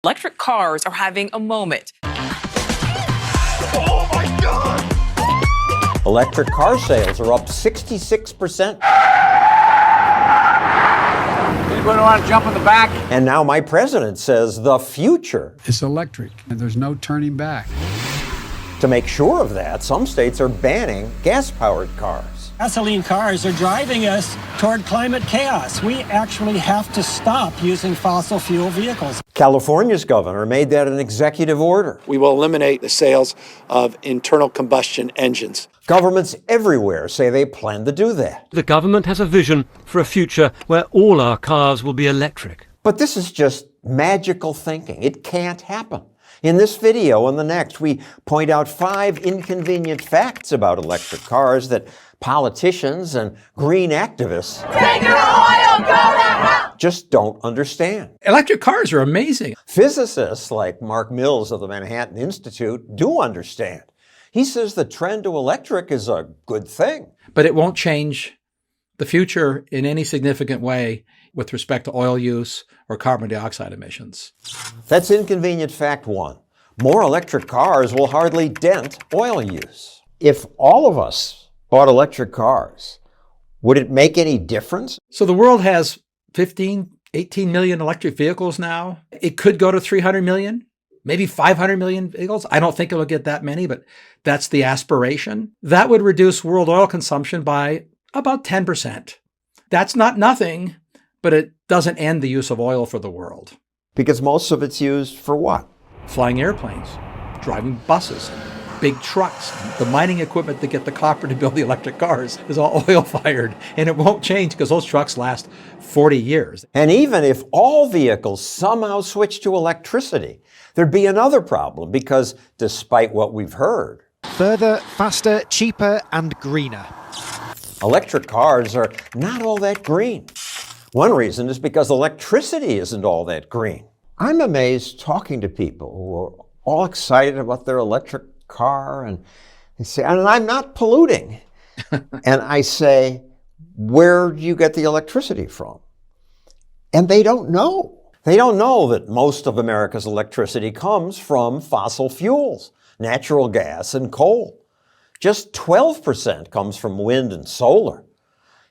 Electric cars are having a moment. Oh my God! Electric car sales are up 66%. Anybody want to jump in the back? And now my president says the future. It's electric, and there's no turning back. To make sure of that, some states are banning gas-powered cars. Gasoline cars are driving us toward climate chaos. We actually have to stop using fossil fuel vehicles. California's governor made that an executive order. We will eliminate the sales of internal combustion engines. Governments everywhere say they plan to do that. The government has a vision for a future where all our cars will be electric. But this is just magical thinking. It can't happen. In this video and the next, we point out 5 inconvenient facts about electric cars that politicians and green activists Take your oil, go to hell! just don't understand. Electric cars are amazing. Physicists like Mark Mills of the Manhattan Institute do understand. He says the trend to electric is a good thing. But it won't change the future in any significant way with respect to oil use or carbon dioxide emissions. That's inconvenient fact 1. More electric cars will hardly dent oil use. If all of us bought electric cars, would it make any difference? So the world has 15, 18 million electric vehicles now. It could go to 300 million, maybe 500 million vehicles. I don't think it'll get that many, but that's the aspiration. That would reduce world oil consumption by about 10%. That's not nothing, but it doesn't end the use of oil for the world. Because most of it's used for what? Flying airplanes, driving buses, big trucks. The mining equipment to get the copper to build the electric cars is all oil-fired, and it won't change because those trucks last 40 years. And even if all vehicles somehow switch to electricity, there'd be another problem because despite what we've heard, further, faster, cheaper, and greener. electric cars are not all that green. One reason is because electricity isn't all that green. I'm amazed talking to people who are all excited about their electric car and they say, and I'm not polluting. And I say, where do you get the electricity from? And they don't know. They don't know that most of America's electricity comes from fossil fuels, natural gas and coal. Just 12% comes from wind and solar.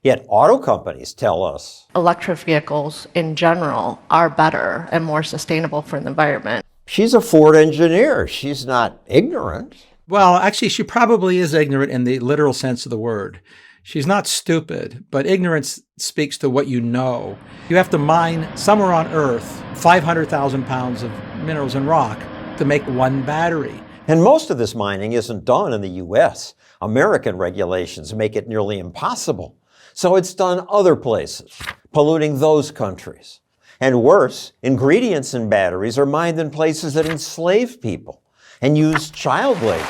Yet auto companies tell us electric vehicles in general are better and more sustainable for the environment. she's a Ford engineer. She's not ignorant. Well, actually, she probably is ignorant in the literal sense of the word. She's not stupid, but ignorance speaks to what you know. You have to mine somewhere on Earth 500,000 pounds of minerals and rock to make one battery. And most of this mining isn't done in the U.S. American regulations make it nearly impossible. So it's done other places, polluting those countries. And worse, ingredients in batteries are mined in places that enslave people and use child labor.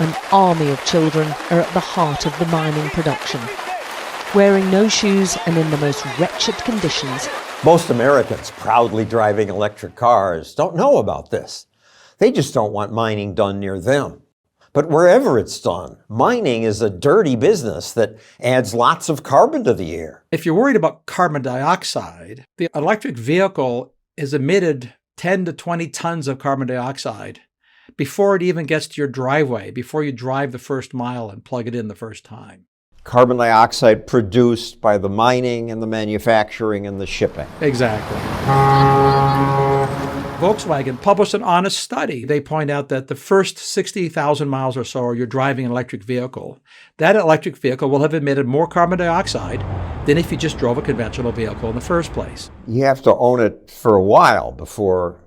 An army of children are at the heart of the mining production, wearing no shoes and in the most wretched conditions. Most Americans proudly driving electric cars don't know about this. They just don't want mining done near them. But wherever it's done, mining is a dirty business that adds lots of carbon to the air. If you're worried about carbon dioxide, the electric vehicle has emitted 10 to 20 tons of carbon dioxide before it even gets to your driveway, before you drive the first mile and plug it in the first time. Carbon dioxide produced by the mining and the manufacturing and the shipping. Exactly. Volkswagen published an honest study. They point out that the first 60,000 miles or so you're driving an electric vehicle, that electric vehicle will have emitted more carbon dioxide than if you just drove a conventional vehicle in the first place. You have to own it for a while before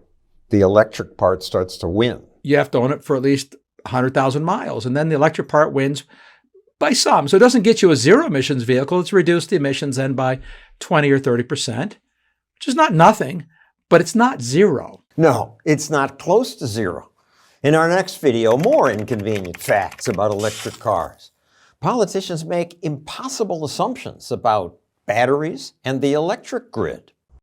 the electric part starts to win. You have to own it for at least 100,000 miles, and then the electric part wins by some. So it doesn't get you a zero emissions vehicle. It's reduced the emissions then by 20 or 30%, which is not nothing, but it's not zero. No, it's not close to zero. In our next video, more inconvenient facts about electric cars. Politicians make impossible assumptions about batteries and the electric grid.